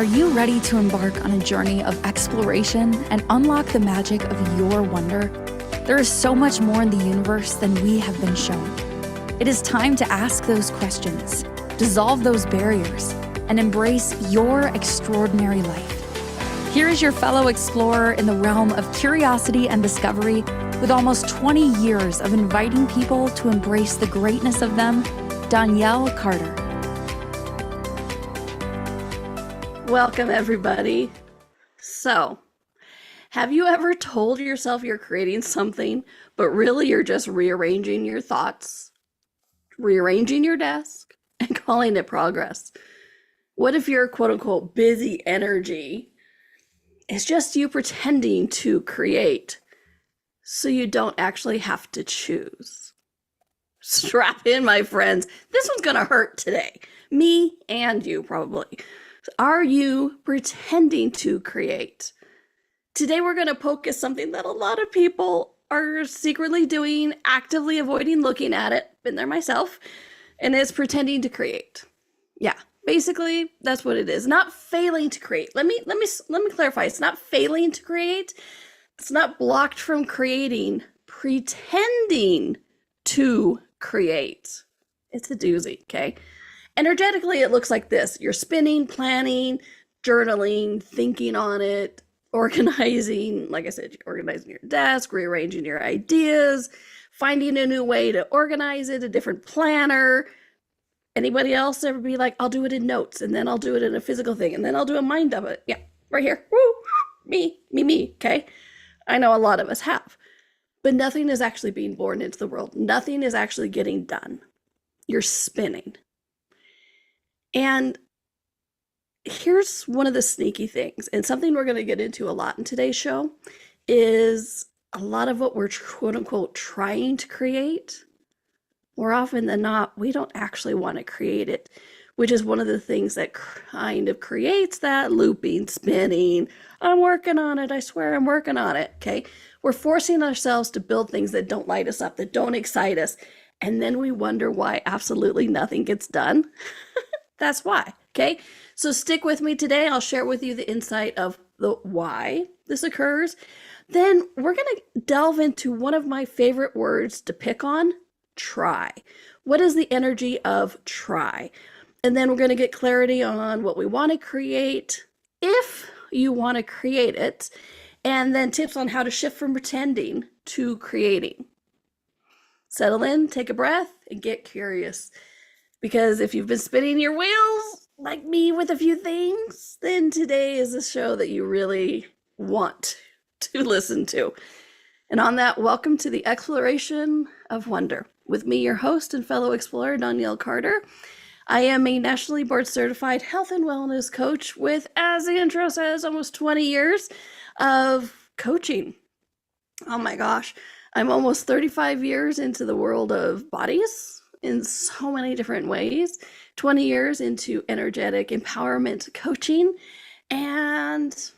Are you ready to embark on a journey of exploration and unlock the magic of your wonder? There is so much more in the universe than we have been shown. It is time to ask those questions, dissolve those barriers, and embrace your extraordinary life. Here is your fellow explorer in the realm of curiosity and discovery, with almost 20 years of inviting people to embrace the greatness of them, Donnielle Carter. Welcome, everybody. So, have you ever told yourself you're creating something, but really you're just rearranging your thoughts, rearranging your desk, and calling it progress? What if your quote-unquote busy energy is just you pretending to create so you don't actually have to choose? Strap in, my friends. This one's gonna hurt today. Me and you, probably. Are you pretending to create? Today we're going to poke at something that a lot of people are secretly doing, actively avoiding looking at it. Been there myself. And it's pretending to create. Yeah, basically that's what it is. Not failing to create. Let me clarify. It's not failing to create. It's not blocked from creating. Pretending to create. It's a doozy, okay? Energetically, it looks like this. You're spinning, planning, journaling, thinking on it, organizing, like I said, organizing your desk, rearranging your ideas, finding a new way to organize it, a different planner. Anybody else ever be like, I'll do it in notes, and then I'll do it in a physical thing, and then I'll do a mind of it. Yeah, right here. Woo! Me, okay? I know a lot of us have. But nothing is actually being born into the world. Nothing is actually getting done. You're spinning. And here's one of the sneaky things, and something we're going to get into a lot in today's show, is a lot of what we're quote unquote trying to create, more often than not, we don't actually want to create it, which is one of the things that kind of creates that looping, spinning. I'm working on it. I swear I'm working on it. Okay. We're forcing ourselves to build things that don't light us up, that don't excite us. And then we wonder why absolutely nothing gets done. That's why, okay? So stick with me today. I'll share with you the insight of the why this occurs. Then we're going to delve into one of my favorite words to pick on, try. What is the energy of try? And then we're going to get clarity on what we want to create, if you want to create it, and then tips on how to shift from pretending to creating. Settle in, take a breath, and get curious. Because if you've been spinning your wheels like me with a few things, then today is a show that you really want to listen to. And on that, welcome to the exploration of wonder. With me, your host and fellow explorer, Donnielle Carter. I am a nationally board certified health and wellness coach with, as the intro says, almost 20 years of coaching. Oh my gosh, I'm almost 35 years into the world of bodies in so many different ways, 20 years into energetic empowerment coaching, and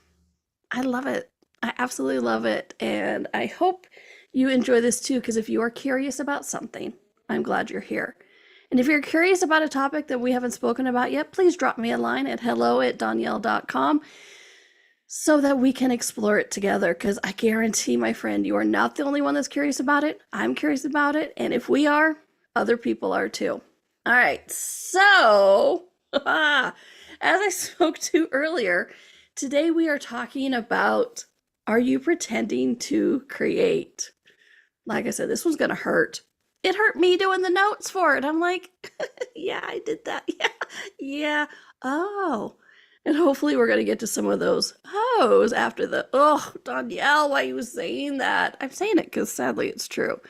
I love it. I absolutely love it, and I hope you enjoy this too, because if you are curious about something, I'm glad you're here. And if you're curious about a topic that we haven't spoken about yet, please drop me a line at hello@donnielle.com so that we can explore it together, because I guarantee, my friend, you are not the only one that's curious about it. I'm curious about it, and if we are, other people are too. All right, so as I spoke to earlier, today we are talking about, are you pretending to create? Like I said, this one's gonna hurt. It hurt me doing the notes for it. I'm like, yeah, I did that. Yeah. Oh. And hopefully we're gonna get to some of those ohs after the, oh, Donnielle, why are you saying that? I'm saying it because sadly it's true.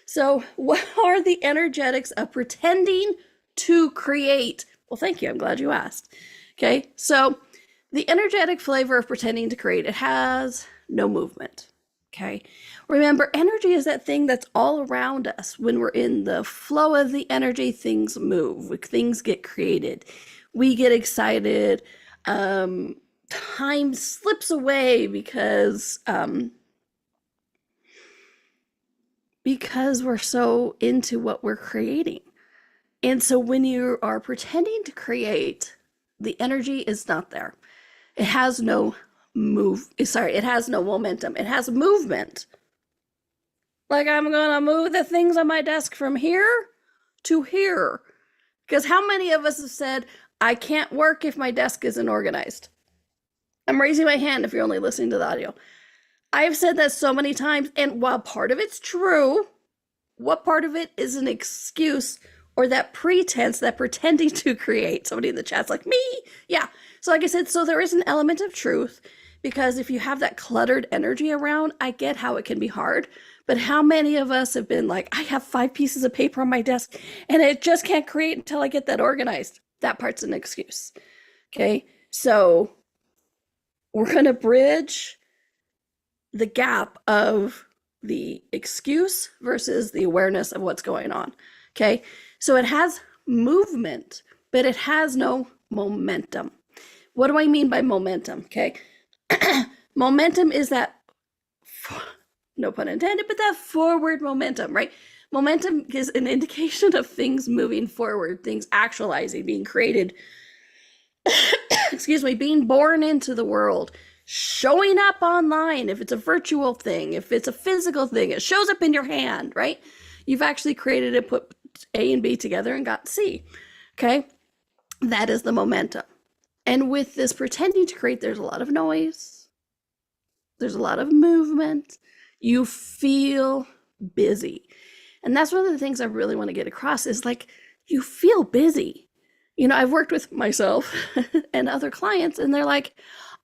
So what are the energetics of pretending to create? Well, thank you. I'm glad you asked. Okay. So the energetic flavor of pretending to create, it has no movement. Okay. Remember, energy is that thing that's all around us. When we're in the flow of the energy, things move, things get created. We get excited. Time slips away because we're so into what we're creating. And so when you are pretending to create, the energy is not there. It has no it has no momentum. It has movement. Like, I'm going to move the things on my desk from here to here. Because how many of us have said, I can't work if my desk isn't organized? I'm raising my hand if you're only listening to the audio. I've said that so many times, and while part of it's true, what part of it is an excuse or that pretense, that pretending to create? Somebody in the chat's like, me? Yeah. So like I said, so there is an element of truth, because if you have that cluttered energy around, I get how it can be hard. But how many of us have been like, I have 5 pieces of paper on my desk and I just can't create until I get that organized? That part's an excuse. Okay. So we're going to bridge the gap of the excuse versus the awareness of what's going on. Okay. So it has movement, but it has no momentum. What do I mean by momentum? Okay. Momentum is that, no pun intended, but that forward momentum, right? Momentum is an indication of things moving forward, things actualizing, being created, excuse me, being born into the world, showing up online. If it's a virtual thing, if it's a physical thing, it shows up in your hand, right? You've actually created it, put A and B together and got C. Okay. That is the momentum. And with this pretending to create, there's a lot of noise. There's a lot of movement. You feel busy. And that's one of the things I really want to get across is like, you feel busy. You know, I've worked with myself and other clients, and they're like,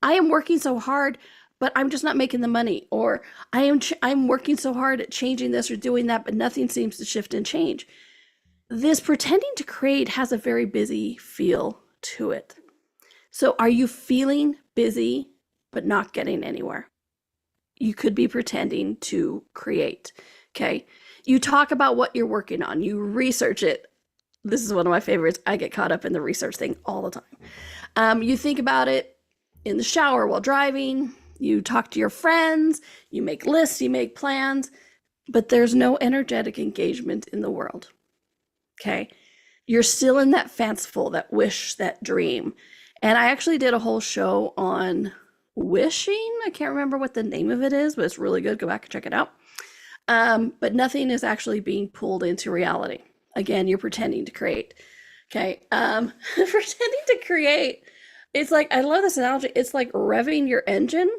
I am working so hard, but I'm just not making the money. Or I'm working so hard at changing this or doing that, but nothing seems to shift and change. This pretending to create has a very busy feel to it. So are you feeling busy, but not getting anywhere? You could be pretending to create. Okay. You talk about what you're working on. You research it. This is one of my favorites. I get caught up in the research thing all the time. You think about it in the shower while driving. You talk to your friends. You make lists. You make plans. But there's no energetic engagement in the world. Okay. You're still in that fanciful, that wish, that dream. And I actually did a whole show on wishing. I can't remember what the name of it is, but it's really good. Go back and check it out. But nothing is actually being pulled into reality. Again, you're pretending to create. Okay. Pretending to create. It's like, I love this analogy. It's like revving your engine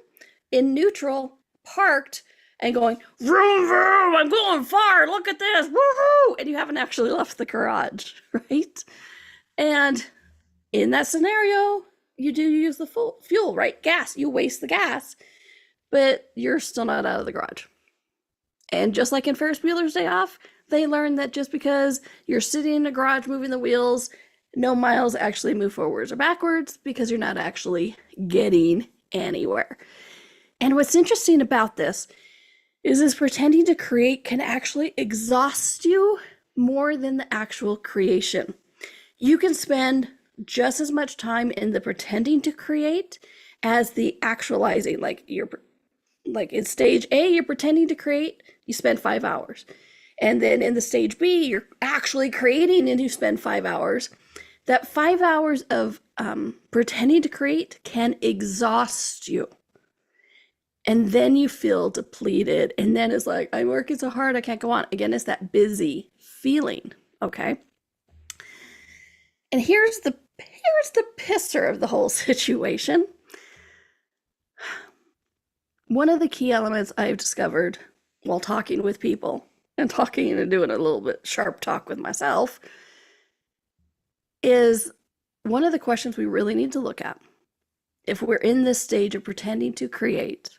in neutral, parked, and going, vroom, vroom, I'm going far. Look at this. Woohoo. And you haven't actually left the garage, right? And in that scenario, you do use the full fuel, right? Gas. You waste the gas, but you're still not out of the garage. And just like in Ferris Bueller's Day Off, they learned that just because you're sitting in a garage moving the wheels, no miles actually move forwards or backwards, because you're not actually getting anywhere. And what's interesting about this is pretending to create can actually exhaust you more than the actual creation. You can spend just as much time in the pretending to create as the actualizing. Like in stage A, you're pretending to create, you spend 5 hours. And then in the stage B, you're actually creating and you spend 5 hours. That 5 hours of pretending to create can exhaust you. And then you feel depleted. And then it's like, I'm working so hard, I can't go on. Again, it's that busy feeling. Okay. And here's the pisser of the whole situation. One of the key elements I've discovered while talking with people and talking and doing a little bit sharp talk with myself is one of the questions we really need to look at if we're in this stage of pretending to create.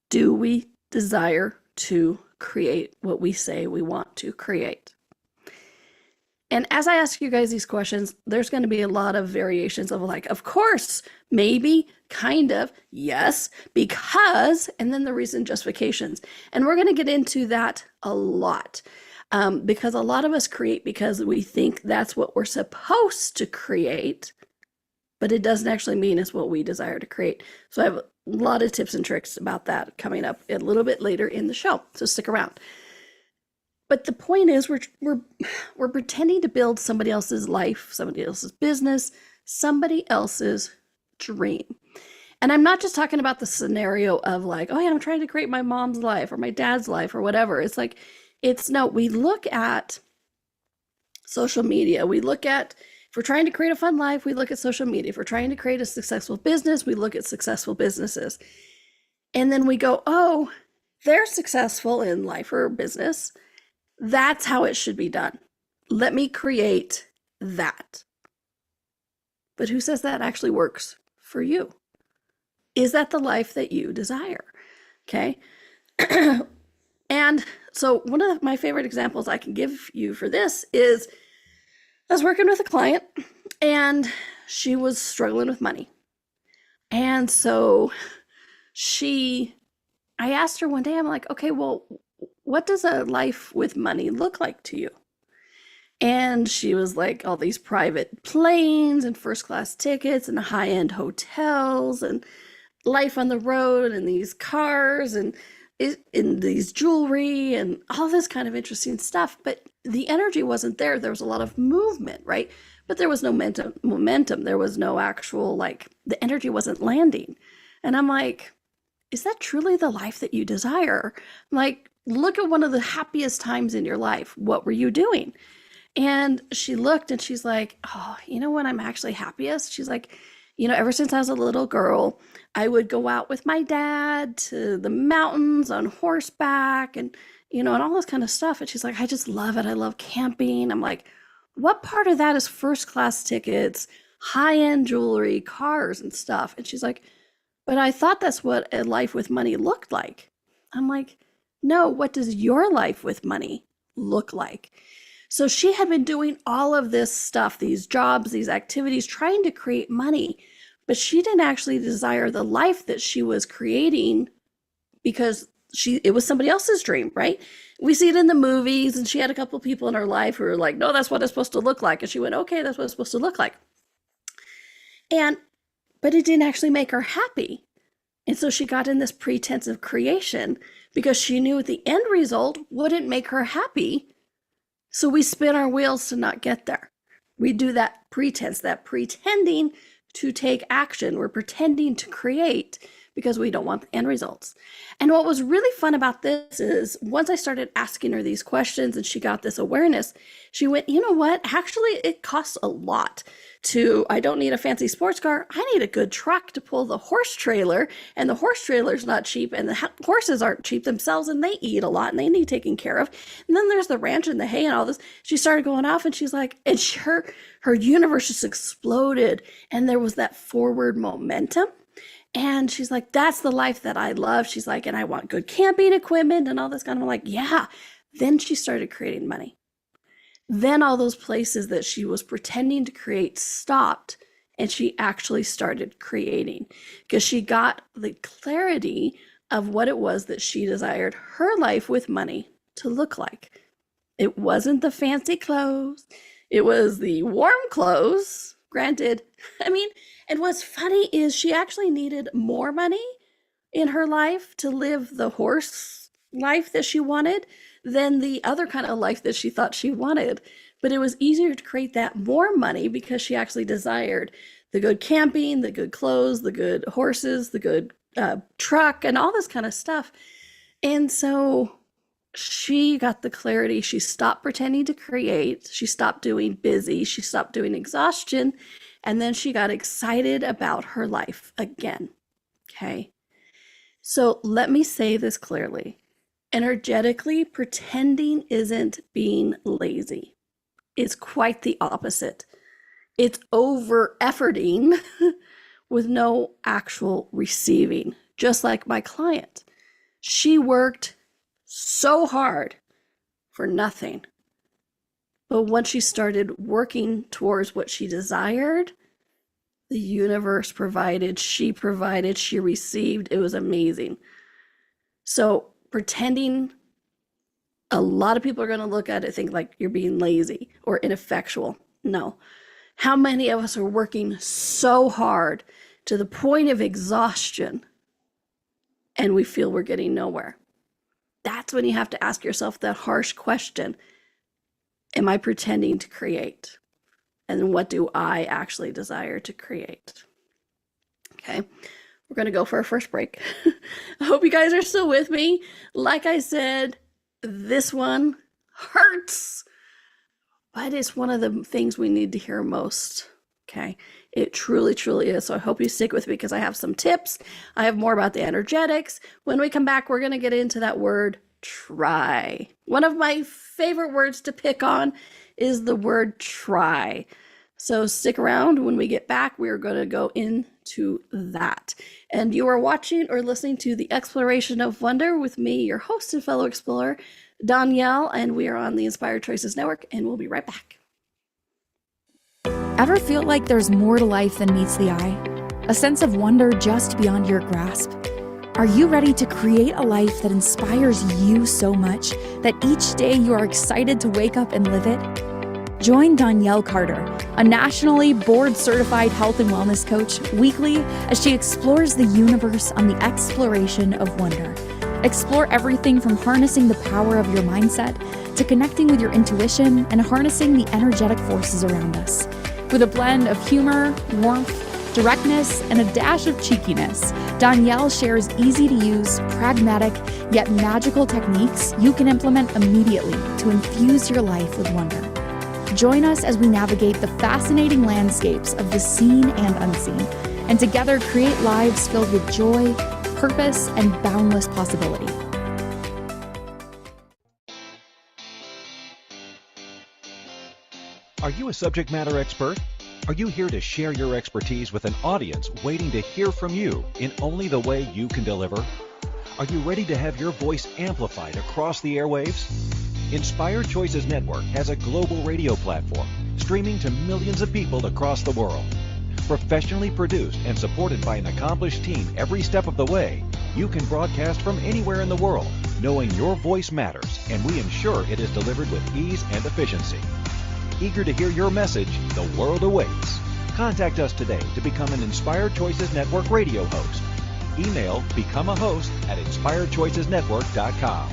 Do we desire to create what we say we want to create? And as I ask you guys these questions, there's going to be a lot of variations of like, of course, maybe, kind of, yes, because, and then the reason justifications. And we're going to get into that a lot because a lot of us create because we think that's what we're supposed to create, but it doesn't actually mean it's what we desire to create. So I have a lot of tips and tricks about that coming up a little bit later in the show. So stick around. But the point is we're pretending to build somebody else's life, somebody else's business, somebody else's dream. And I'm not just talking about the scenario of like, oh yeah, I'm trying to create my mom's life or my dad's life or whatever. It's like, we look at social media. We look at, if we're trying to create a fun life, we look at social media. If we're trying to create a successful business, we look at successful businesses. And then we go, oh, they're successful in life or business. That's how it should be done. Let me create that. But who says that actually works for you? Is that the life that you desire? Okay. And so one of my favorite examples I can give you for this is I was working with a client and she was struggling with money. And so I asked her one day, I'm like, okay, well, what does a life with money look like to you? And she was like, all these private planes and first class tickets and high-end hotels and life on the road and these cars and in these jewelry and all this kind of interesting stuff. But the energy wasn't there. There was a lot of movement, right? But there was no momentum. There was no actual, like, the energy wasn't landing. And I'm like, is that truly the life that you desire? Like, look at one of the happiest times in your life. What were you doing? And she looked and she's like, oh, you know when I'm actually happiest? She's like, ever since I was a little girl, I would go out with my dad to the mountains on horseback and all this kind of stuff. And she's like, I just love it. I love camping. I'm like, what part of that is first class tickets, high-end jewelry, cars and stuff? And she's like, but I thought that's what a life with money looked like. I'm like, no, what does your life with money look like? So she had been doing all of this stuff, these jobs, these activities, trying to create money, but she didn't actually desire the life that she was creating because it was somebody else's dream, right? We see it in the movies, and she had a couple of people in her life who were like, no, that's what it's supposed to look like. And she went, okay, that's what it's supposed to look like. But it didn't actually make her happy. And so she got in this pretense of creation because she knew the end result wouldn't make her happy. So we spin our wheels to not get there. We do that pretense, that pretending to take action. We're pretending to create because we don't want the end results. And what was really fun about this is once I started asking her these questions and she got this awareness, she went, you know what? Actually, it costs a lot I don't need a fancy sports car. I need a good truck to pull the horse trailer, and the horse trailer's not cheap, and the horses aren't cheap themselves, and they eat a lot, and they need taken care of. And then there's the ranch and the hay and all this. She started going off, and she's like, and her universe just exploded, and there was that forward momentum. And she's like, that's the life that I love. She's like, and I want good camping equipment and all this kind of, like, yeah. Then she started creating money. Then all those places that she was pretending to create stopped, and she actually started creating because she got the clarity of what it was that she desired her life with money to look like. It wasn't the fancy clothes. It was the warm clothes, granted. I mean, and what's funny is she actually needed more money in her life to live the horse life that she wanted than the other kind of life that she thought she wanted. But it was easier to create that more money because she actually desired the good camping, the good clothes, the good horses, the good truck, and all this kind of stuff. And so she got the clarity. She stopped pretending to create. She stopped doing busy. She stopped doing exhaustion. And then she got excited about her life again. Okay. So let me say this clearly. Energetically, pretending isn't being lazy. It's quite the opposite. It's over-efforting with no actual receiving, just like my client. She worked so hard for nothing. But once she started working towards what she desired, the universe provided, she received. It was amazing. So pretending, a lot of people are going to look at it, think like you're being lazy or ineffectual. No. How many of us are working so hard to the point of exhaustion and we feel we're getting nowhere? That's when you have to ask yourself that harsh question. Am I pretending to create? And what do I actually desire to create? Okay, we're going to go for our first break. I hope you guys are still with me. Like I said, this one hurts, but it's one of the things we need to hear most. Okay, it truly, truly is. So I hope you stick with me because I have some tips. I have more about the energetics. When we come back, we're going to get into that word try. One of my favorite words to pick on is the word try. So stick around. When we get back, we are going to go into that. And you are watching or listening to The Exploration of Wonder with me, your host and fellow explorer, Donnielle, and we are on the Inspired Choices Network, and we'll be right back. Ever feel like there's more to life than meets the eye? A sense of wonder just beyond your grasp? Are you ready to create a life that inspires you so much that each day you are excited to wake up and live it? Join Donnielle Carter, a nationally board-certified health and wellness coach, weekly as she explores the universe on the exploration of wonder. Explore everything from harnessing the power of your mindset to connecting with your intuition and harnessing the energetic forces around us. With a blend of humor, warmth, directness, and a dash of cheekiness, Donnielle shares easy-to-use, pragmatic, yet magical techniques you can implement immediately to infuse your life with wonder. Join us as we navigate the fascinating landscapes of the seen and unseen, and together create lives filled with joy, purpose, and boundless possibility. Are you a subject matter expert? Are you here to share your expertise with an audience waiting to hear from you in only the way you can deliver? Are you ready to have your voice amplified across the airwaves? Inspired Choices Network has a global radio platform streaming to millions of people across the world. Professionally produced and supported by an accomplished team every step of the way, you can broadcast from anywhere in the world, knowing your voice matters, and we ensure it is delivered with ease and efficiency. Eager to hear your message, the world awaits. Contact us today to become an Inspired Choices Network radio host. Email becomeahost@inspiredchoicesnetwork.com.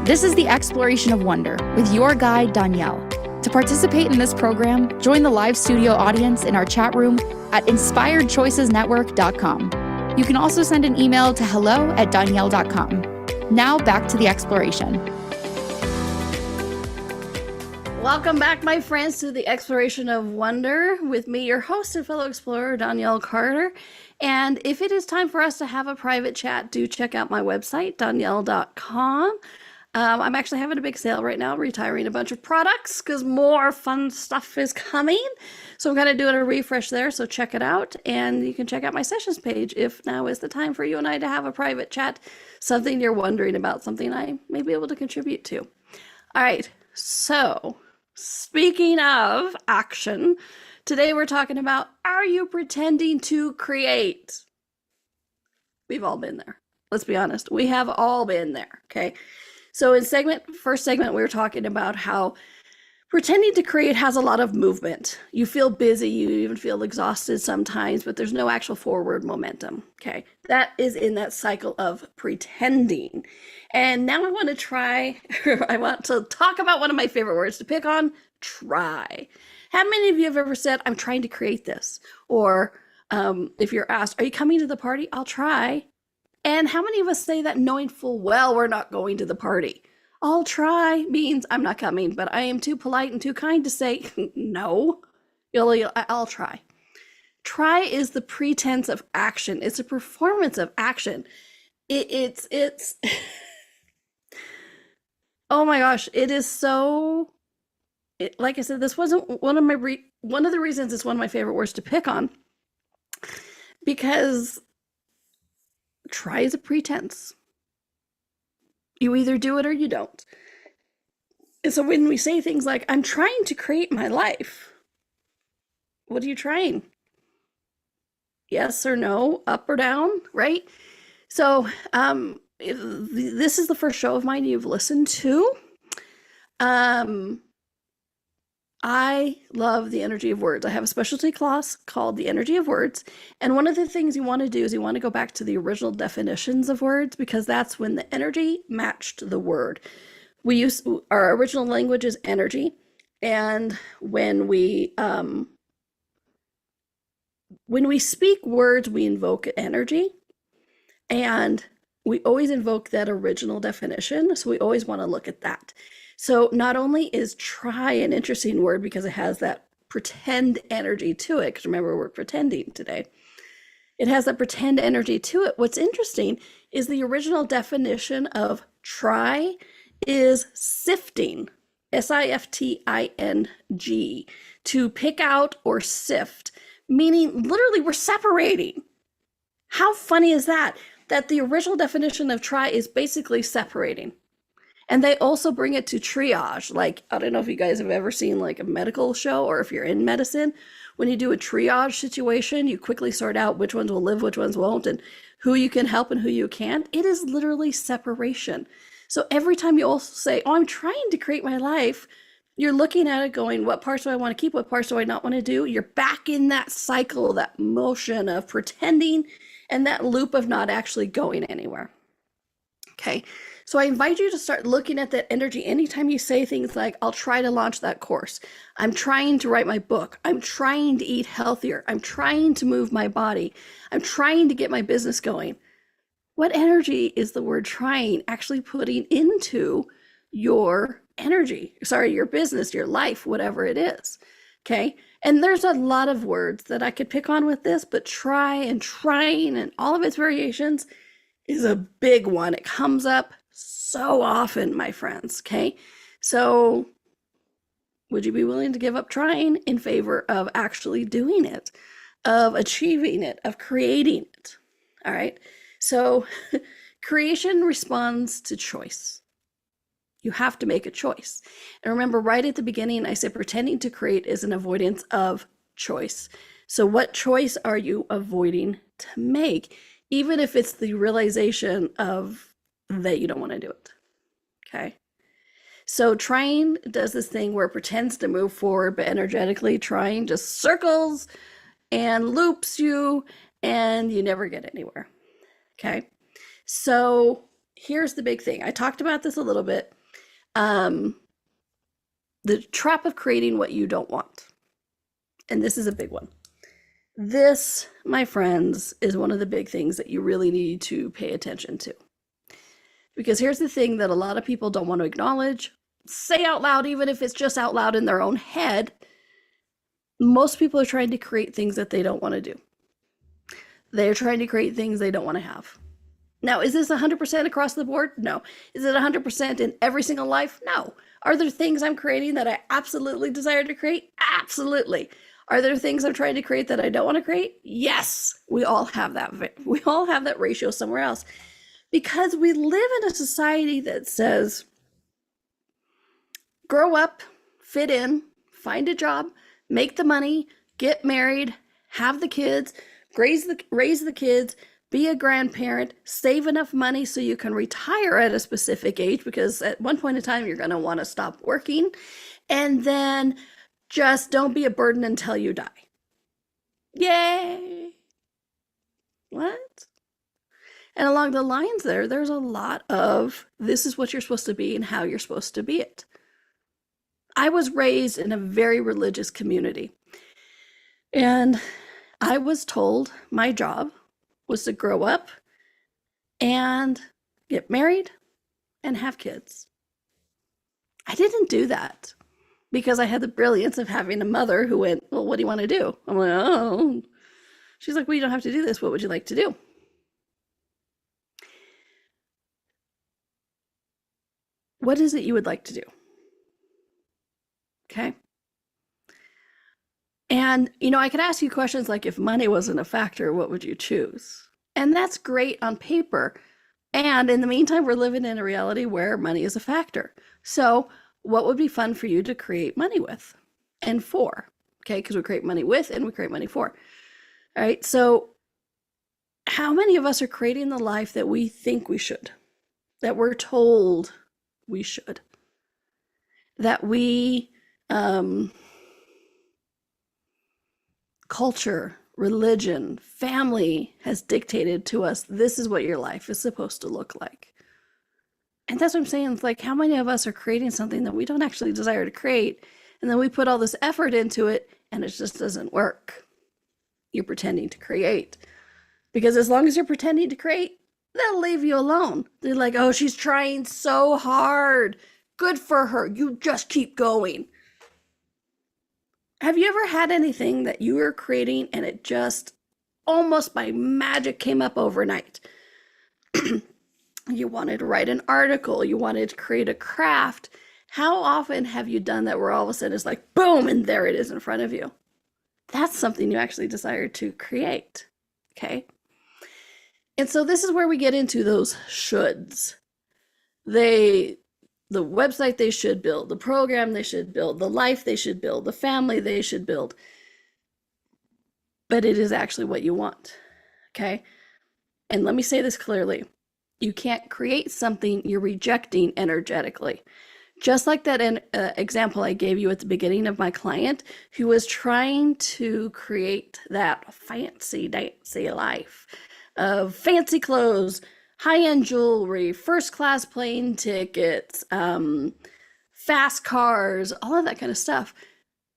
This is the Exploration of Wonder with your guide, Donnielle. To participate in this program, join the live studio audience in our chat room at inspiredchoicesnetwork.com. You can also send an email to hello@donnielle.com. Now back to the exploration. Welcome back, my friends, to the Exploration of Wonder with me, your host and fellow explorer, Donnielle Carter. And if it is time for us to have a private chat, do check out my website, donnielle.com. I'm actually having a big sale right now, retiring a bunch of products because more fun stuff is coming. So I'm kind of doing a refresh there, so check it out. And you can check out my sessions page if now is the time for you and I to have a private chat, something you're wondering about, something I may be able to contribute to. All right, so speaking of action, today we're talking about, are you pretending to create? We've all been there. Let's be honest. We have all been there, okay? So in first segment, we were talking about how pretending to create has a lot of movement. You feel busy, you even feel exhausted sometimes, but there's no actual forward momentum, okay? That is in that cycle of pretending. And now I want to talk about one of my favorite words to pick on, try. How many of you have ever said, I'm trying to create this? Or if you're asked, are you coming to the party? I'll try. And how many of us say that knowing full well we're not going to the party? I'll try means I'm not coming, but I am too polite and too kind to say no. I'll try. Try is the pretense of action. It's a performance of action. It's oh my gosh, it is so. Like I said, this wasn't one of the reasons it's one of my favorite words to pick on, because try is a pretense. You either do it or you don't. And so when we say things like, I'm trying to create my life, what are you trying? Yes or no, up or down, right? So this is the first show of mine you've listened to. I love the energy of words. I have a specialty class called The Energy of Words. And one of the things you want to do is you want to go back to the original definitions of words, because that's when the energy matched the word. Our original language is energy. And when we when we speak words, we invoke energy, and we always invoke that original definition. So we always want to look at that. So not only is try an interesting word because it has that pretend energy to it, because remember, we're pretending today. It has that pretend energy to it. What's interesting is the original definition of try is sifting, sifting, to pick out or sift, meaning literally we're separating. How funny is that? That the original definition of try is basically separating. And they also bring it to triage. Like, I don't know if you guys have ever seen like a medical show, or if you're in medicine, when you do a triage situation, you quickly sort out which ones will live, which ones won't, and who you can help and who you can't. It is literally separation. So every time you also say, oh, I'm trying to create my life, you're looking at it going, what parts do I want to keep? What parts do I not want to do? You're back in that cycle, that motion of pretending, and that loop of not actually going anywhere. Okay. So I invite you to start looking at that energy anytime you say things like, I'll try to launch that course. I'm trying to write my book. I'm trying to eat healthier. I'm trying to move my body. I'm trying to get my business going. What energy is the word trying actually putting into your energy? Sorry, your business, your life, whatever it is. Okay. And there's a lot of words that I could pick on with this, but try and trying and all of its variations is a big one. It comes up so often, my friends. Okay. So would you be willing to give up trying in favor of actually doing it, of achieving it, of creating it? All right. So creation responds to choice. You have to make a choice. And remember, right at the beginning, I said pretending to create is an avoidance of choice. So what choice are you avoiding to make, even if it's the realization of that you don't want to do it? Okay. So trying does this thing where it pretends to move forward, but energetically trying just circles and loops you, and you never get anywhere. Okay. So here's the big thing. I talked about this a little bit. The trap of creating what you don't want. And this is a big one. This, my friends, is one of the big things that you really need to pay attention to. Because here's the thing that a lot of people don't want to acknowledge, say out loud, even if it's just out loud in their own head. Most people are trying to create things that they don't want to do. They're trying to create things they don't want to have. Now, is this 100% across the board? No. Is it 100% in every single life? No. Are there things I'm creating that I absolutely desire to create? Absolutely. Are there things I'm trying to create that I don't want to create? Yes. We all have that. We all have that ratio somewhere else. Because we live in a society that says, grow up, fit in, find a job, make the money, get married, have the kids, raise the kids, be a grandparent, save enough money so you can retire at a specific age, because at one point in time, you're going to want to stop working, and then just don't be a burden until you die. Yay! What? And along the lines there's a lot of this is what you're supposed to be and how you're supposed to be it. I was raised in a very religious community, and I was told my job was to grow up and get married and have kids. I didn't do that because I had the brilliance of having a mother who went, well, what do you want to do? I'm like, oh. She's like, well, you don't have to do this. What would you like to do? What is it you would like to do? Okay. And, I could ask you questions like, if money wasn't a factor, what would you choose? And that's great on paper. And in the meantime, we're living in a reality where money is a factor. So what would be fun for you to create money with and for? Okay, because we create money with and we create money for. All right, so how many of us are creating the life that we think we should, that we're told we should, that we, culture, religion, family has dictated to us, this is what your life is supposed to look like. And that's what I'm saying. It's like, how many of us are creating something that we don't actually desire to create, and then we put all this effort into it and it just doesn't work? you're pretending to create. Because as long as you're pretending to create, they'll leave you alone. They're like, oh, she's trying so hard. Good for her. You just keep going. Have you ever had anything that you were creating and it just almost by magic came up overnight? You wanted to write an article, you wanted to create a craft. How often have you done that where all of a sudden it's like, boom, and there it is in front of you? That's something you actually desire to create, okay? And so this is where we get into those shoulds. The website they should build, the program they should build, the life they should build, the family they should build. But it is actually what you want, okay? And let me say this clearly. You can't create something you're rejecting energetically. Just like that example I gave you at the beginning of my client who was trying to create that fancy dancy life of fancy clothes, high-end jewelry, first-class plane tickets, fast cars, all of that kind of stuff.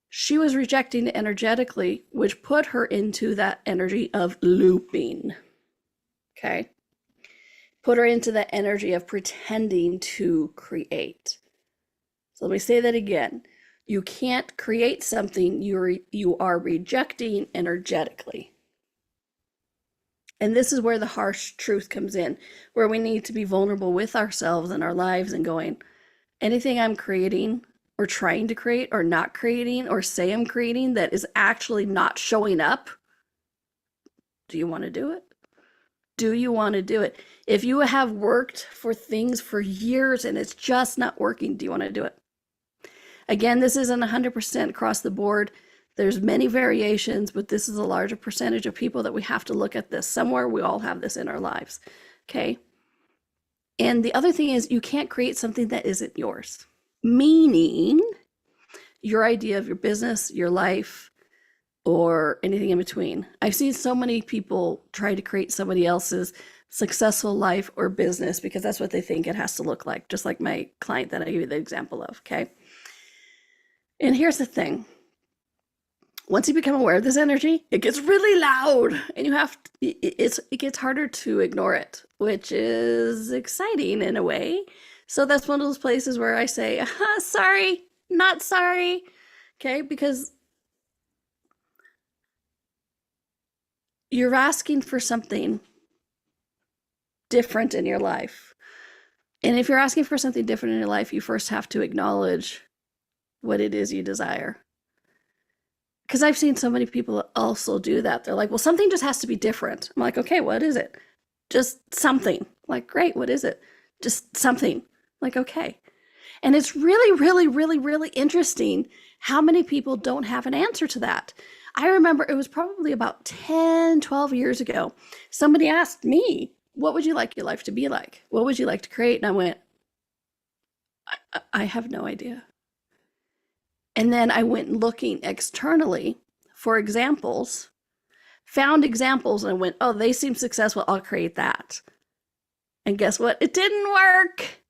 She was rejecting it energetically, which put her into that energy of looping, okay? Put her into that energy of pretending to create. So let me say that again. You can't create something you are rejecting energetically. And this is where the harsh truth comes in, where we need to be vulnerable with ourselves and our lives and going, anything I'm creating or trying to create or not creating or say I'm creating that is actually not showing up, do you want to do it? Do you want to do it? If you have worked for things for years and it's just not working, do you want to do it? Again, this isn't 100% across the board. There's many variations, but this is a larger percentage of people that we have to look at this. Somewhere we all have this in our lives, okay? And the other thing is you can't create something that isn't yours, meaning your idea of your business, your life, or anything in between. I've seen so many people try to create somebody else's successful life or business because that's what they think it has to look like, just like my client that I gave you the example of, okay? And here's the thing. Once you become aware of this energy, it gets really loud and you have to, it gets harder to ignore it, which is exciting in a way. So that's one of those places where I say, sorry, not sorry, okay? Because you're asking for something different in your life. And if you're asking for something different in your life, you first have to acknowledge what it is you desire. Because I've seen so many people also do that. They're like, well, something just has to be different. I'm like, okay, what is it? Just something. I'm like, great, what is it? Just something. I'm like, okay. And it's really, really, really, really interesting how many people don't have an answer to that. I remember it was probably about 10, 12 years ago. Somebody asked me, what would you like your life to be like? What would you like to create? And I went, I have no idea. And then I went looking externally for examples, found examples, and I went, oh, they seem successful. I'll create that. And guess what? It didn't work.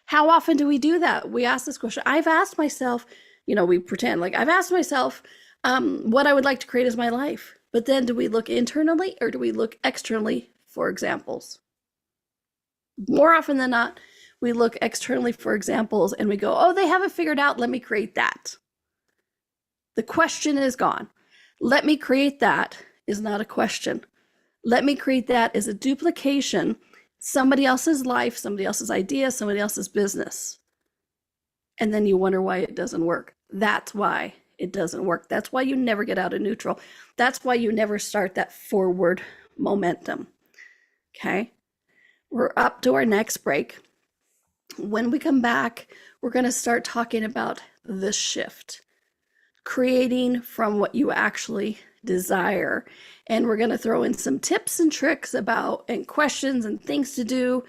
How often do we do that? We ask this question. I've asked myself, we pretend like I've asked myself what I would like to create as my life. But then do we look internally or do we look externally for examples? More often than not, we look externally for examples and we go, oh, they have it figured out. Let me create that. The question is gone. Let me create that is not a question. Let me create that is a duplication, somebody else's life, somebody else's idea, somebody else's business. And then you wonder why it doesn't work. That's why it doesn't work. That's why you never get out of neutral. That's why you never start that forward momentum. Okay? We're up to our next break. When we come back, we're going to start talking about the shift, creating from what you actually desire. And we're going to throw in some tips and tricks about and questions and things to do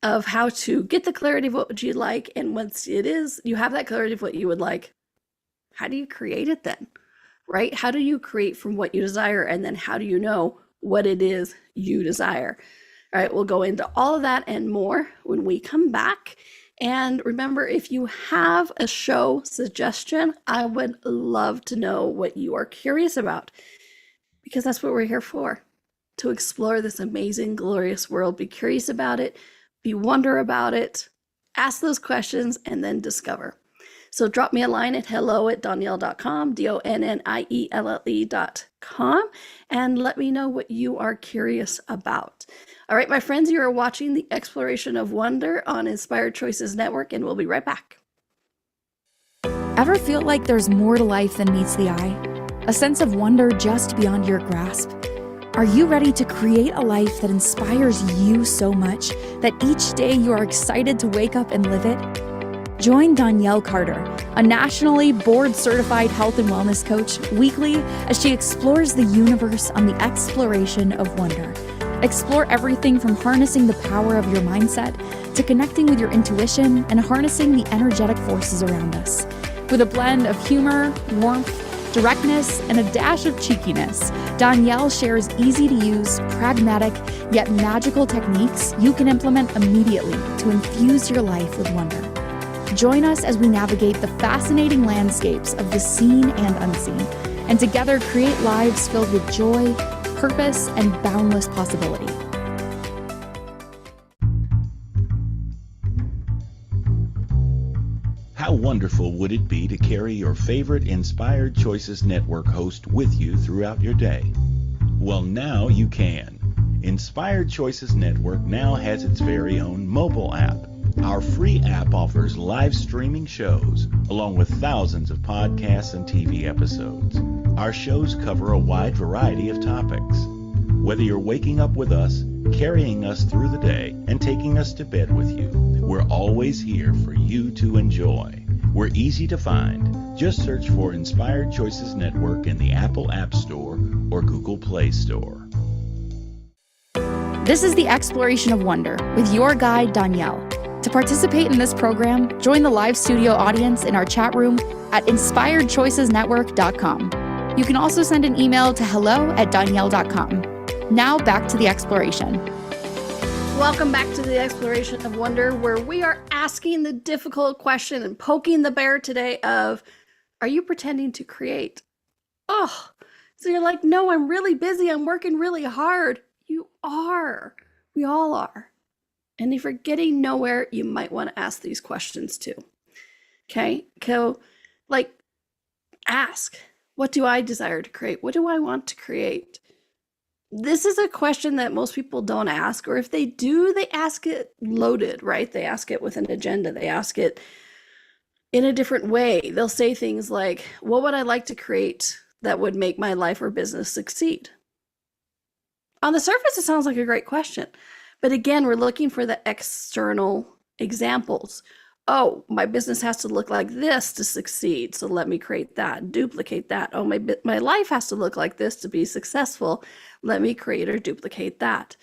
of how to get the clarity of what you like. And once it is, you have that clarity of what you would like, how do you create it then? Right? How do you create from what you desire? And then how do you know what it is you desire? All right, we'll go into all of that and more when we come back. And remember, if you have a show suggestion, I would love to know what you are curious about. because that's what we're here for, to explore this amazing, glorious world. Be curious about it, be wonder about it, ask those questions, and then discover. So drop me a line at hello@donnielle.com, DONNIELLE.com, and let me know what you are curious about. All right, my friends, you are watching the Exploration of Wonder on Inspired Choices Network, and we'll be right back. Ever feel like there's more to life than meets the eye? A sense of wonder just beyond your grasp? Are you ready to create a life that inspires you so much that each day you are excited to wake up and live it? Join Donnielle Carter, a nationally board-certified health and wellness coach, weekly as she explores the universe on the exploration of wonder. Explore everything from harnessing the power of your mindset to connecting with your intuition and harnessing the energetic forces around us. With a blend of humor, warmth, directness, and a dash of cheekiness, Donnielle shares easy-to-use, pragmatic, yet magical techniques you can implement immediately to infuse your life with wonder. Join us as we navigate the fascinating landscapes of the seen and unseen, and together create lives filled with joy, purpose, and boundless possibility. How wonderful would it be to carry your favorite Inspired Choices Network host with you throughout your day? Well, now you can. Inspired Choices Network now has its very own mobile app. Our free app offers live streaming shows, along with thousands of podcasts and TV episodes. Our shows cover a wide variety of topics. Whether you're waking up with us, carrying us through the day, and taking us to bed with you, we're always here for you to enjoy. We're easy to find. Just search for Inspired Choices Network in the Apple App Store or Google Play Store. This is the Exploration of Wonder with your guide, Donnielle. To participate in this program, join the live studio audience in our chat room at inspiredchoicesnetwork.com. You can also send an email to hello@donnielle.com. Now back to the exploration. Welcome back to the Exploration of Wonder, where we are asking the difficult question and poking the bear today of, are you pretending to create? Oh, so you're like, no, I'm really busy. I'm working really hard. You are. We all are. And if you're getting nowhere, you might want to ask these questions too. Okay? So, ask, what do I desire to create? What do I want to create? This is a question that most people don't ask, or if they do, they ask it loaded, right? They ask it with an agenda. They ask it in a different way. They'll say things like, what would I like to create that would make my life or business succeed? On the surface, it sounds like a great question. But again, we're looking for the external examples. Oh, my business has to look like this to succeed, so let me create that, duplicate that. Oh, my life has to look like this to be successful. Let me create or duplicate that.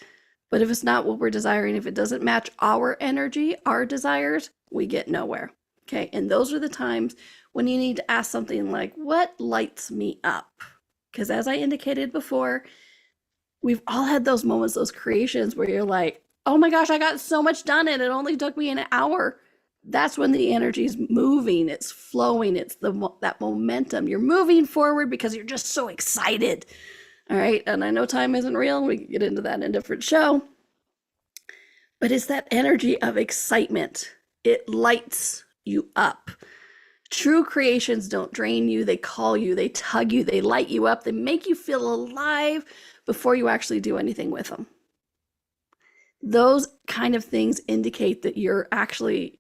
But if it's not what we're desiring, if it doesn't match our energy, our desires, we get nowhere. Okay, and those are the times when you need to ask something like, what lights me up? Because as I indicated before, we've all had those moments, those creations where you're like, oh my gosh, I got so much done and it only took me an hour. That's when the energy is moving, it's flowing, it's that momentum. You're moving forward because you're just so excited. All right, and I know time isn't real. We can get into that in a different show. But it's that energy of excitement. It lights you up. True creations don't drain you. They call you, they tug you, they light you up, they make you feel alive before you actually do anything with them. Those kind of things indicate that you're actually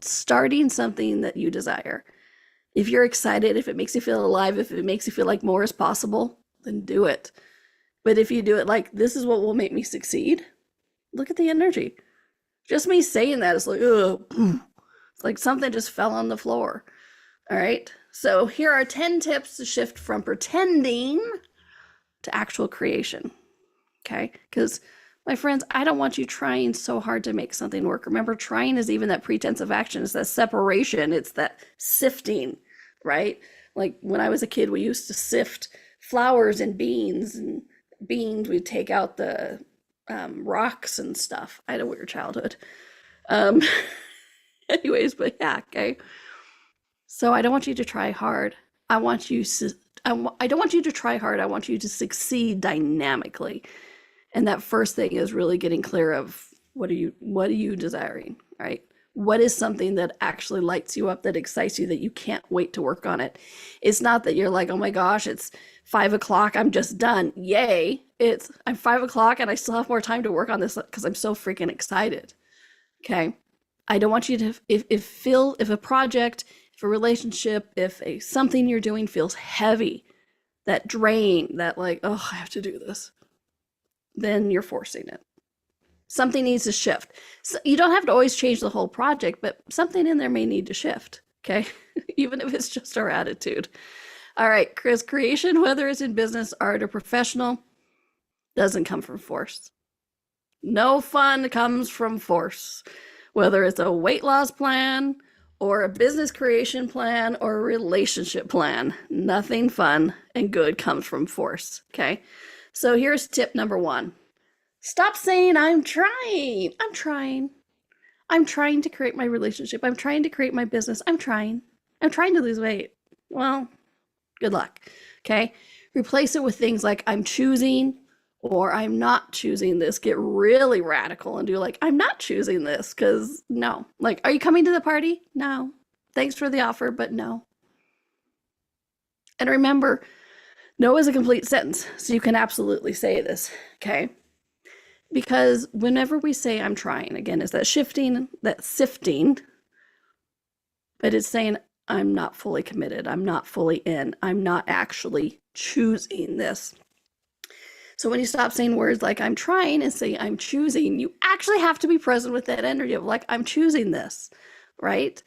starting something that you desire. If you're excited, if it makes you feel alive, if it makes you feel like more is possible, then do it. But if you do it like, this is what will make me succeed, look at the energy. Just me saying that is like, ugh. It's like something just fell on the floor. All right. So here are 10 tips to shift from pretending to actual creation. Okay. Because my friends, I don't want you trying so hard to make something work. Remember, trying is even that pretense of action. It's that separation. It's that sifting, right? Like when I was a kid, we used to sift flours and beans. And beans, we'd take out the rocks and stuff. I had a weird childhood. Anyways, but yeah, okay. So I don't want you to try hard. I want you I don't want you to try hard. I want you to succeed dynamically. And that first thing is really getting clear of what are you desiring, right? What is something that actually lights you up, that excites you, that you can't wait to work on it? It's not that you're like, oh my gosh, it's 5 o'clock, I'm just done. Yay. It's I'm 5 o'clock and I still have more time to work on this because I'm so freaking excited. Okay. I don't want you to, if a project, if a relationship, if something you're doing feels heavy, that drain, that like, oh, I have to do this, then you're forcing it. Something needs to shift. So you don't have to always change the whole project, but something in there may need to shift, okay? Even if it's just our attitude. All right, Chris, creation, whether it's in business, art, or professional, doesn't come from force. No fun comes from force. Whether it's a weight loss plan or a business creation plan or a relationship plan, nothing fun and good comes from force, okay? So here's tip number 1. Stop saying, I'm trying. I'm trying to create my relationship. I'm trying to create my business. I'm trying to lose weight. Well, good luck. Okay. Replace it with things like I'm choosing or I'm not choosing this. Get really radical and do like, I'm not choosing this because no. Like, are you coming to the party? No. Thanks for the offer, but no. And remember, no is a complete sentence. So you can absolutely say this. Okay. Because whenever we say I'm trying, again, is that shifting, that sifting, but it's saying I'm not fully committed. I'm not fully in. I'm not actually choosing this. So when you stop saying words like I'm trying and say I'm choosing, you actually have to be present with that energy of like, I'm choosing this, right?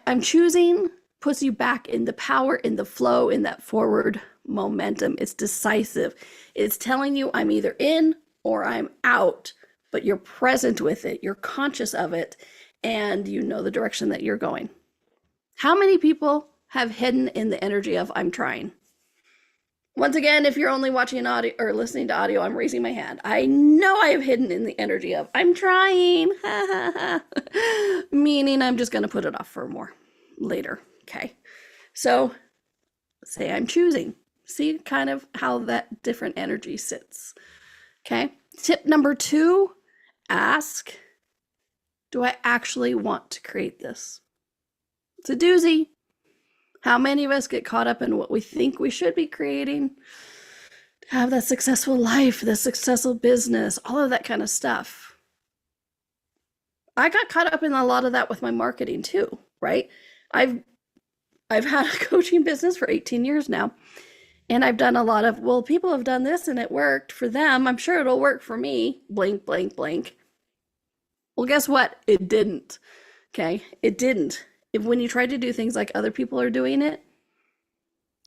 I'm choosing puts you back in the power, in the flow, in that forward momentum. It's decisive. It's telling you I'm either in or I'm out, but you're present with it, you're conscious of it, and you know the direction that you're going. How many people have hidden in the energy of I'm trying? Once again, if you're only watching audio or listening to audio, I'm raising my hand. I know I have hidden in the energy of I'm trying, meaning I'm just going to put it off for more later. Okay. So say I'm choosing. See kind of how that different energy sits. Okay. Tip number 2, ask, do I actually want to create this? It's a doozy. How many of us get caught up in what we think we should be creating to have that successful life, the successful business, all of that kind of stuff? I got caught up in a lot of that with my marketing too, right? I've had a coaching business for 18 years now. And I've done a lot of, well, people have done this and it worked for them. I'm sure it'll work for me. Blank, blank, blank. Well, guess what? It didn't. Okay. It didn't. When you try to do things like other people are doing it,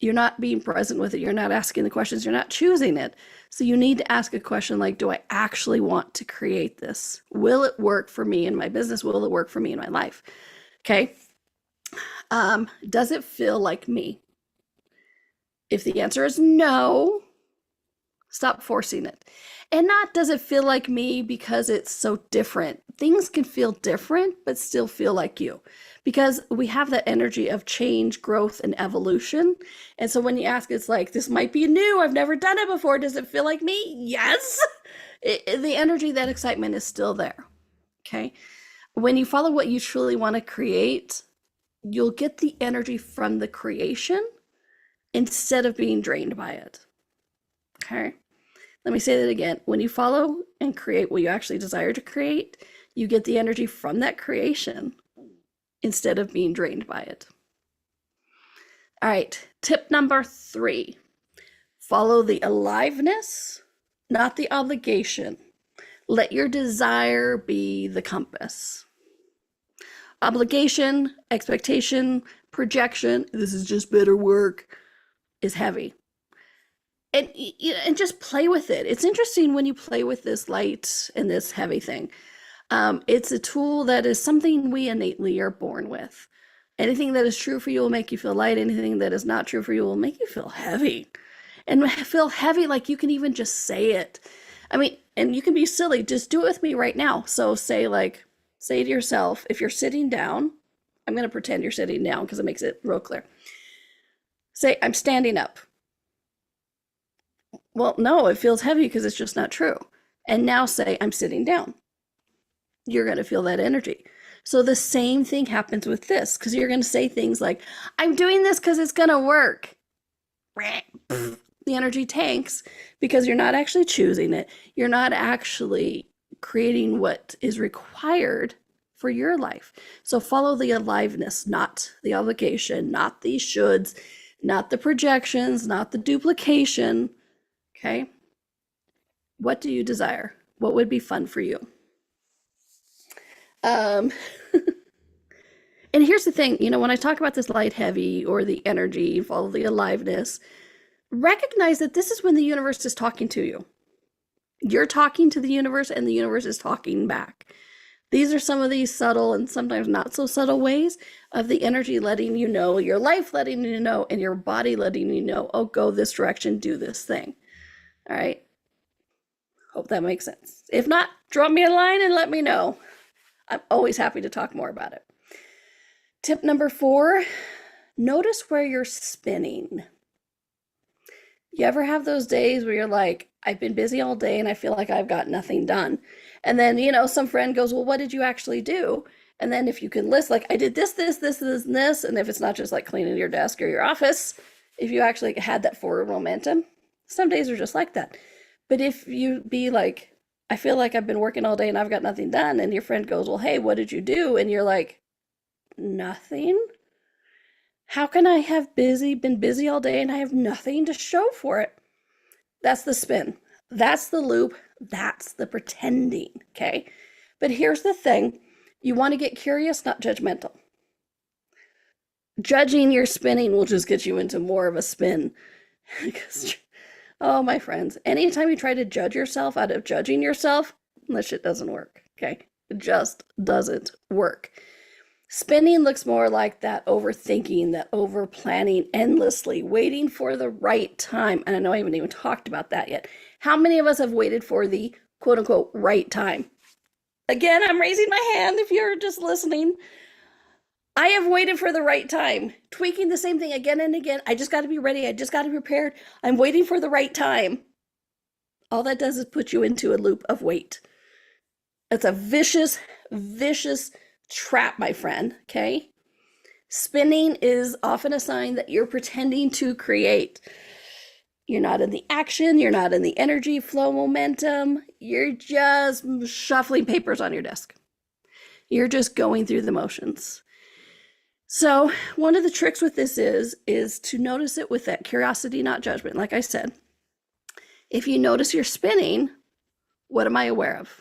you're not being present with it. You're not asking the questions. You're not choosing it. So you need to ask a question like, do I actually want to create this? Will it work for me in my business? Will it work for me in my life? Okay. Does it feel like me? If the answer is no, stop forcing it. And not does it feel like me because it's so different. Things can feel different, but still feel like you. Because we have that energy of change, growth, and evolution. And so when you ask, it's like, this might be new. I've never done it before. Does it feel like me? Yes. The energy, that excitement is still there. Okay. When you follow what you truly want to create, you'll get the energy from the creation instead of being drained by it. Okay. Let me say that again. When you follow and create what you actually desire to create, you get the energy from that creation instead of being drained by it. All right. Tip number 3, follow the aliveness, not the obligation. Let your desire be the compass. Obligation, expectation, projection, this is just better work, is heavy. And just play with it. It's interesting when you play with this light and this heavy thing. It's a tool that is something we innately are born with. Anything that is true for you will make you feel light. Anything that is not true for you will make you feel heavy. And feel heavy like you can even just say it. I mean, and you can be silly. Just do it with me right now. So say to yourself, if you're sitting down, I'm going to pretend you're sitting down because it makes it real clear. Say, I'm standing up. Well, no, it feels heavy because it's just not true. And now say, I'm sitting down. You're going to feel that energy. So the same thing happens with this, because you're going to say things like, I'm doing this because it's going to work. The energy tanks because you're not actually choosing it. You're not actually creating what is required for your life. So follow the aliveness, not the obligation, not the shoulds, not the projections, not the duplication. Okay? What do you desire? What would be fun for you? And here's the thing, when I talk about this light, heavy, or the energy, follow the aliveness, recognize that this is when the universe is talking to you. You're talking to the universe and the universe is talking back. These are some of these subtle and sometimes not so subtle ways of the energy letting you know, your life letting you know, and your body letting you know, oh, go this direction, do this thing. All right. Hope that makes sense. If not, drop me a line and let me know. I'm always happy to talk more about it. Tip number 4, notice where you're spinning. You ever have those days where you're like, I've been busy all day and I feel like I've got nothing done. And then, some friend goes, well, what did you actually do? And then if you can list, like, I did this, and this, and if it's not just like cleaning your desk or your office, if you actually had that forward momentum, some days are just like that. But if you be like, I feel like I've been working all day and I've got nothing done, and your friend goes, well, hey, what did you do? And you're like, nothing? How can I have been busy all day and I have nothing to show for it? That's the spin. That's the loop. That's the pretending, okay? But here's the thing. You want to get curious, not judgmental. Judging your spinning will just get you into more of a spin. Oh, my friends, anytime you try to judge yourself out of judging yourself, that shit doesn't work, okay? It just doesn't work. Spinning looks more like that overthinking, that over planning endlessly, waiting for the right time. And I know I haven't even talked about that yet. How many of us have waited for the quote unquote right time? Again, I'm raising my hand if you're just listening. I have waited for the right time, tweaking the same thing again and again. I just got to be ready. I just got to be prepared. I'm waiting for the right time. All that does is put you into a loop of wait. It's a vicious, vicious trap, my friend, okay? Spinning is often a sign that you're pretending to create. You're not in the action, you're not in the energy flow momentum, you're just shuffling papers on your desk. You're just going through the motions. So one of the tricks with this is to notice it with that curiosity, not judgment. Like I said, if you notice you're spinning, what am I aware of?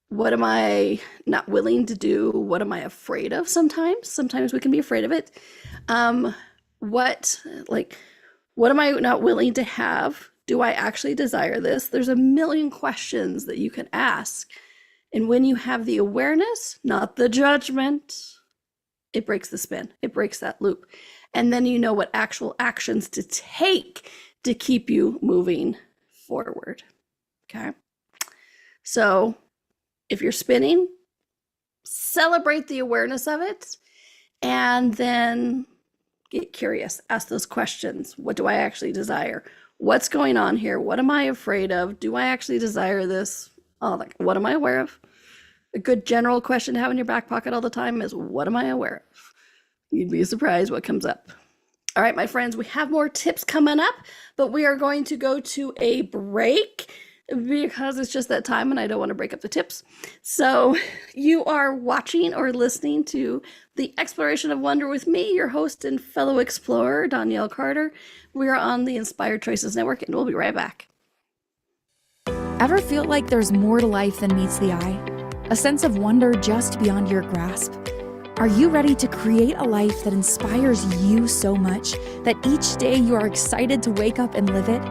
What am I not willing to do? What am I afraid of sometimes? Sometimes we can be afraid of it. What am I not willing to have? Do I actually desire this? There's a million questions that you can ask. And when you have the awareness, not the judgment, it breaks the spin. It breaks that loop. And then you know what actual actions to take to keep you moving forward. Okay? So if you're spinning, celebrate the awareness of it, and then get curious. Ask those questions. What do I actually desire? What's going on here? What am I afraid of? Do I actually desire this? What am I aware of? A good general question to have in your back pocket all the time is, what am I aware of? You'd be surprised what comes up. All right, my friends, we have more tips coming up, but we are going to go to a break because it's just that time and I don't want to break up the tips. So you are watching or listening to The Exploration of Wonder with me, your host and fellow explorer, Donnielle Carter. We are on the Inspired Choices Network, and we'll be right back. Ever feel like there's more to life than meets the eye? A sense of wonder just beyond your grasp? Are you ready to create a life that inspires you so much that each day you are excited to wake up and live it?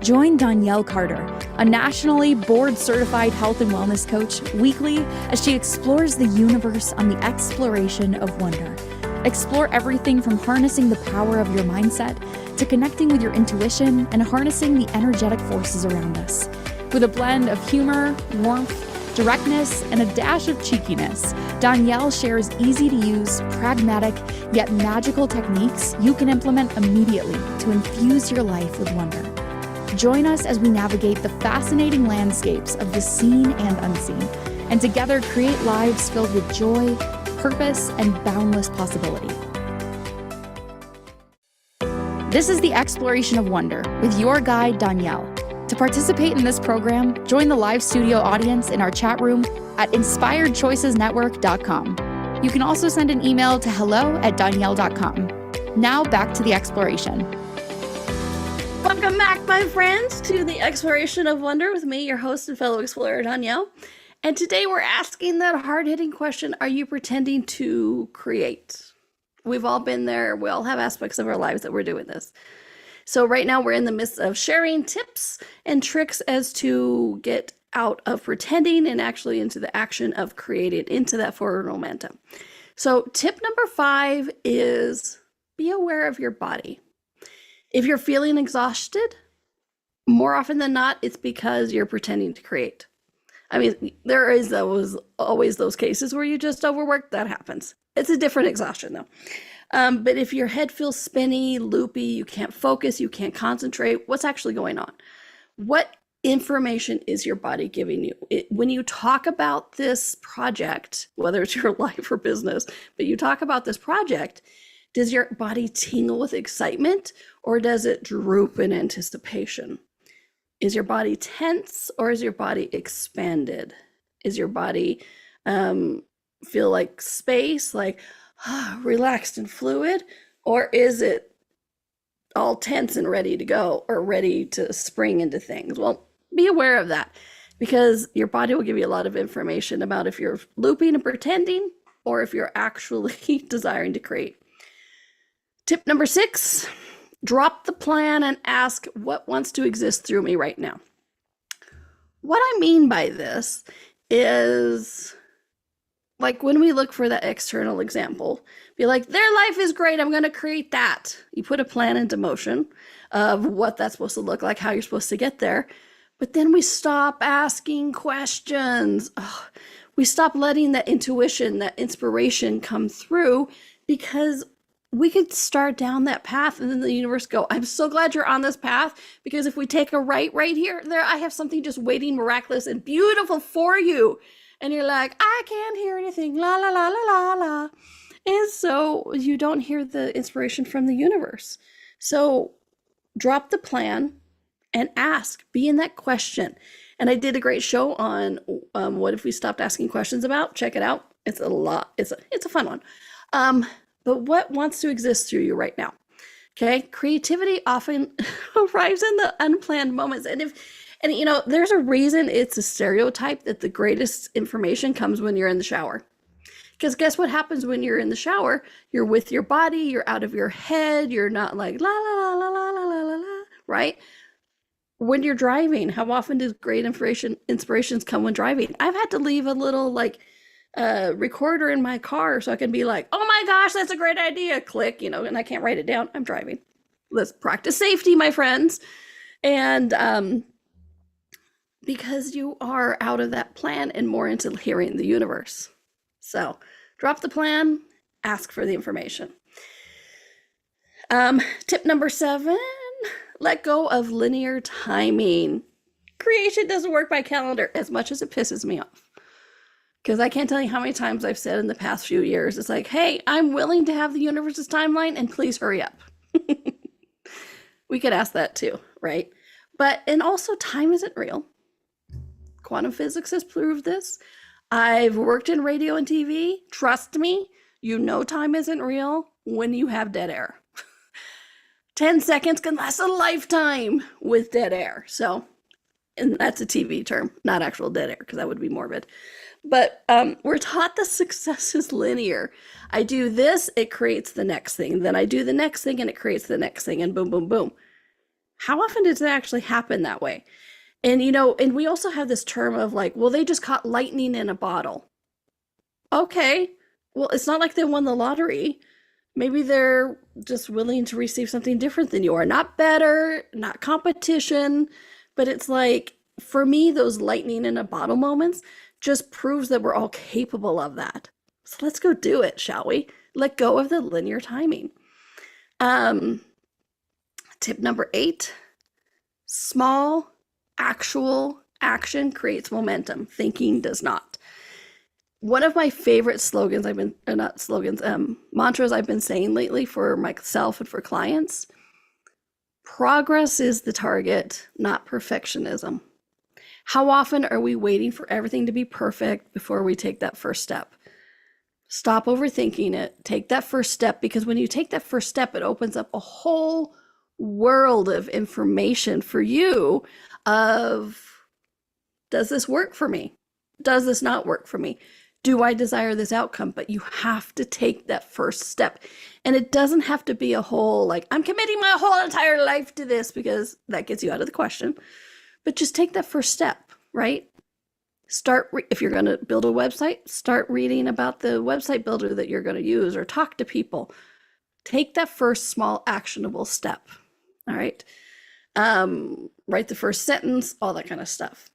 Join Donnielle Carter, a nationally board-certified health and wellness coach, weekly as she explores the universe on the exploration of wonder. Explore everything from harnessing the power of your mindset to connecting with your intuition and harnessing the energetic forces around us. With a blend of humor, warmth, directness, and a dash of cheekiness, Donnielle shares easy-to-use, pragmatic, yet magical techniques you can implement immediately to infuse your life with wonder. Join us as we navigate the fascinating landscapes of the seen and unseen, and together create lives filled with joy, purpose, and boundless possibility. This is the Exploration of Wonder with your guide, Donnielle. To participate in this program, join the live studio audience in our chat room at inspiredchoicesnetwork.com. You can also send an email to hello@donnielle.com. Now back to the exploration. Welcome back, my friends, to the Exploration of Wonder with me, your host and fellow explorer, Donnielle. And today we're asking that hard-hitting question, are you pretending to create? We've all been there. We all have aspects of our lives that we're doing this. So right now we're in the midst of sharing tips and tricks as to get out of pretending and actually into the action of creating, into that forward momentum. So tip number 5 is be aware of your body. If you're feeling exhausted, more often than not, it's because you're pretending to create. I mean, there is always those cases where you just overwork. That happens. It's a different exhaustion though. But if your head feels spinny, loopy, you can't focus, you can't concentrate, what's actually going on? What information is your body giving you? When you talk about this project, whether it's your life or business, but you talk about this project, does your body tingle with excitement or does it droop in anticipation? Is your body tense or is your body expanded? Is your body feel like space, like relaxed and fluid, or is it all tense and ready to go or ready to spring into things? Well, be aware of that because your body will give you a lot of information about if you're looping and pretending or if you're actually desiring to create. Tip number 6, drop the plan and ask what wants to exist through me right now. What I mean by this is, like when we look for that external example, be like, their life is great, I'm going to create that. You put a plan into motion of what that's supposed to look like, how you're supposed to get there. But then we stop asking questions. We stop letting that intuition, that inspiration come through because we could start down that path and then the universe go, I'm so glad you're on this path because if we take a right here, there, I have something just waiting miraculous and beautiful for you. And you're like, I can't hear anything, la, la, la, la, la, la. And so you don't hear the inspiration from the universe. So drop the plan and ask, be in that question. And I did a great show on what if we stopped asking questions about. Check it out. It's a lot. It's a fun one. But what wants to exist through you right now? Okay. Creativity often arrives in the unplanned moments. And you know, there's a reason it's a stereotype that the greatest information comes when you're in the shower. Because guess what happens when you're in the shower? You're with your body, you're out of your head, you're not like la la la la la la la la la, right? When you're driving, how often does great inspirations come when driving? I've had to leave a little like recorder in my car so I can be like, oh my gosh, that's a great idea. Click, you know, and I can't write it down. I'm driving. Let's practice safety, my friends. And because you are out of that plan and more into hearing the universe. So drop the plan, ask for the information. Tip number 7, let go of linear timing. Creation doesn't work by calendar as much as it pisses me off. Because I can't tell you how many times I've said in the past few years, it's like, hey, I'm willing to have the universe's timeline and please hurry up. We could ask that too, right? And also time isn't real. Quantum physics has proved this. I've worked in radio and TV. Trust me, you know time isn't real when you have dead air. 10 seconds can last a lifetime with dead air. So, and that's a TV term, not actual dead air, because that would be morbid. But we're taught that success is linear. I do this, it creates the next thing. Then I do the next thing and it creates the next thing and boom, boom, boom. How often does it actually happen that way? And, you know, and we also have this term of like, well, they just caught lightning in a bottle. Okay, well, it's not like they won the lottery. Maybe they're just willing to receive something different than you are. Not better, not competition, but it's like, for me, those lightning in a bottle moments just proves that we're all capable of that. So let's go do it, shall we? Let go of the linear timing. Tip number 8, Small, actual action creates momentum. Thinking does not. One of my favorite mantras I've been saying lately for myself and for clients: progress is the target, not perfectionism. How often are we waiting for everything to be perfect before we take that first step? Stop overthinking it. Take that first step, because when you take that first step, it opens up a whole world of information for you of, does this work for me? Does this not work for me? Do I desire this outcome? But you have to take that first step. And it doesn't have to be a whole, like, I'm committing my whole entire life to this, because that gets you out of the question. But just take that first step, right? If you're going to build a website, start reading about the website builder that you're going to use, or talk to people. Take that first small actionable step. All right. Write the first sentence, all that kind of stuff.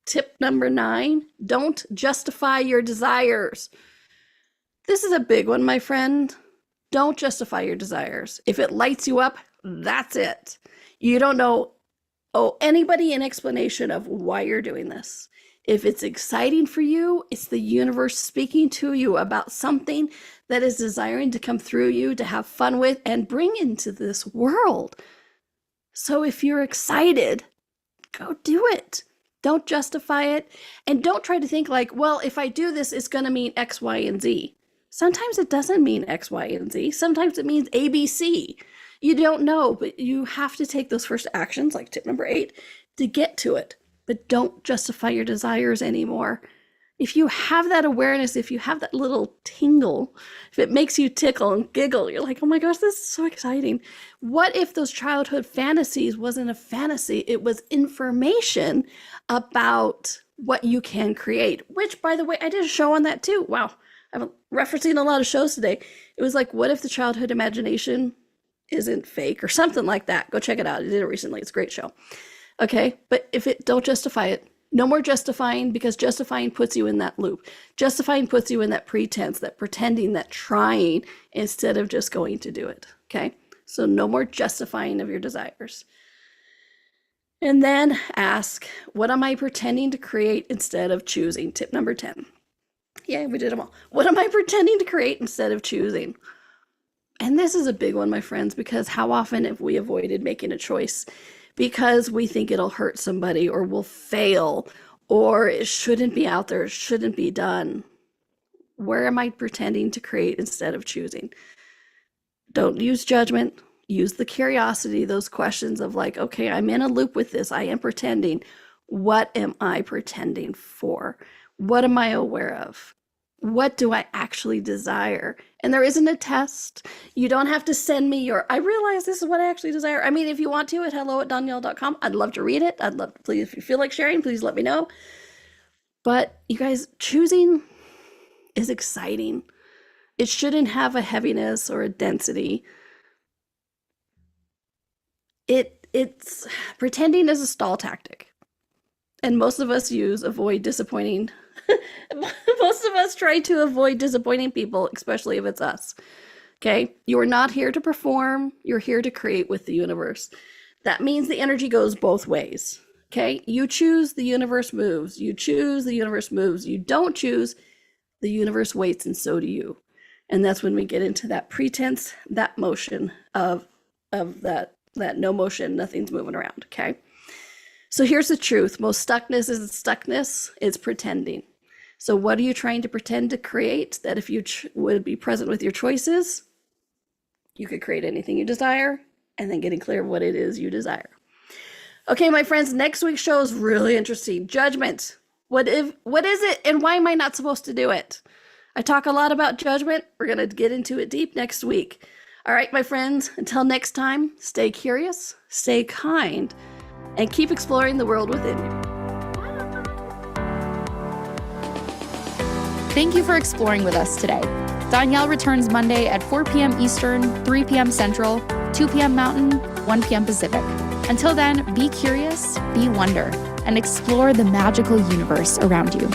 Tip number 9, don't justify your desires. This is a big one, my friend. Don't justify your desires. If it lights you up, that's it. You don't owe anybody an explanation of why you're doing this. If it's exciting for you, it's the universe speaking to you about something that is desiring to come through you, to have fun with, and bring into this world. So if you're excited, go do it. Don't justify it. And don't try to think like, well, if I do this, it's going to mean X, Y, and Z. Sometimes it doesn't mean X, Y, and Z. Sometimes it means A, B, C. You don't know, but you have to take those first actions, like tip number 8, to get to it. But don't justify your desires anymore. If you have that awareness, if you have that little tingle, if it makes you tickle and giggle, you're like, oh my gosh, this is so exciting. What if those childhood fantasies wasn't a fantasy? It was information about what you can create, which, by the way, I did a show on that too. Wow. I'm referencing a lot of shows today. It was like, what if the childhood imagination isn't fake, or something like that? Go check it out. I did it recently. It's a great show. Okay. But don't justify it. No more justifying, because justifying puts you in that loop. Justifying puts you in that pretense, that pretending, that trying, instead of just going to do it. Okay. So no more justifying of your desires. And then ask, what am I pretending to create instead of choosing? Tip number 10. Yeah, we did them all. What am I pretending to create instead of choosing? And this is a big one, my friends, because how often have we avoided making a choice because we think it'll hurt somebody, or we'll fail, or it shouldn't be out there, it shouldn't be done? Where am I pretending to create instead of choosing? Don't use judgment. Use the curiosity, those questions of like, okay, I'm in a loop with this. I am pretending. What am I pretending for? What am I aware of? What do I actually desire? And there isn't a test. You don't have to send me I realize this is what I actually desire. I mean, if you want to, at hello@donnielle.com, I'd love to read it. I'd love to, please, if you feel like sharing, please let me know. But you guys, choosing is exciting. It shouldn't have a heaviness or a density. It's pretending is a stall tactic. And most of us avoid disappointing. Most of us try to avoid disappointing people, especially if it's us. Okay? You are not here to perform. You're here to create with the universe. That means the energy goes both ways. Okay? You choose, the universe moves. You choose, the universe moves. You don't choose, the universe waits, and so do you. And that's when we get into that pretense, that motion of that no motion, nothing's moving around. Okay? So here's the truth. Most stuckness isn't stuckness. It's pretending. So what are you trying to pretend to create? That if you would be present with your choices, you could create anything you desire, and then getting clear of what it is you desire. Okay, my friends, next week's show is really interesting. Judgment. What is it, and why am I not supposed to do it? I talk a lot about judgment. We're going to get into it deep next week. All right, my friends, until next time, stay curious, stay kind, and keep exploring the world within you. Thank you for exploring with us today. Donnielle returns Monday at 4 p.m. Eastern, 3 p.m. Central, 2 p.m. Mountain, 1 p.m. Pacific. Until then, be curious, be wonder, and explore the magical universe around you.